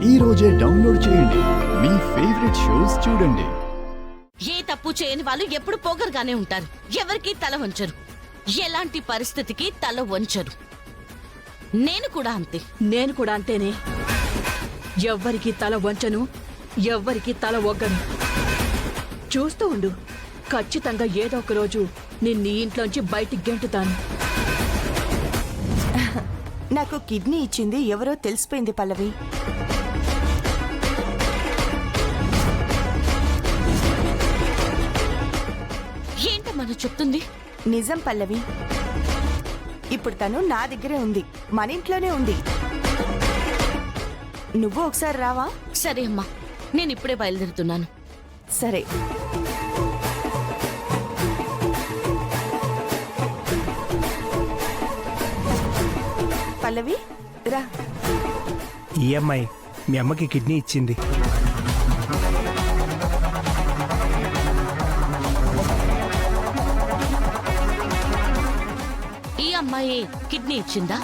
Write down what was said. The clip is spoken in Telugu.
ఈ రోజే డౌన్లోడ్ చేయండి. మీ ఫేవరెట్ షోస్ చూడండి. ఏ తప్పు చేయని వాళ్ళు ఎప్పుడు పోగరుగానే ఉంటారు. ఎవరికి తల వంచరు. ఎలాంటి పరిస్థితికి తల వంచరు. నేను కూడా అంతే. నేను కూడా అంతేనే. ఎవ్వరికి తల వంచను, ఎవ్వరికి తల ఒగ్గను. చూస్తూ ఉండు, ఖచ్చితంగా ఏదో ఒక రోజు నిన్ను ఇంట్లోంచి బయటికి గెంటుతాను. నాకు కిడ్నీ ఇచ్చింది ఎవరో తెలిసిపోయింది పల్లవి. ఏంటమ్మా చెప్తుంది? నిజం పల్లవి. ఇప్పుడు తను నా దగ్గరే ఉంది, మన ఇంట్లోనే ఉంది. నువ్వు ఒకసారి రావా? సరే అమ్మా, నేను ఇప్పుడే బయలుదేరుతున్నాను. సరే. పల్లవి రా. ఈ అమ్మాయి మీ అమ్మకి కిడ్నీ ఇచ్చింది. ఈ అమ్మాయి కిడ్నీ ఇచ్చిందా?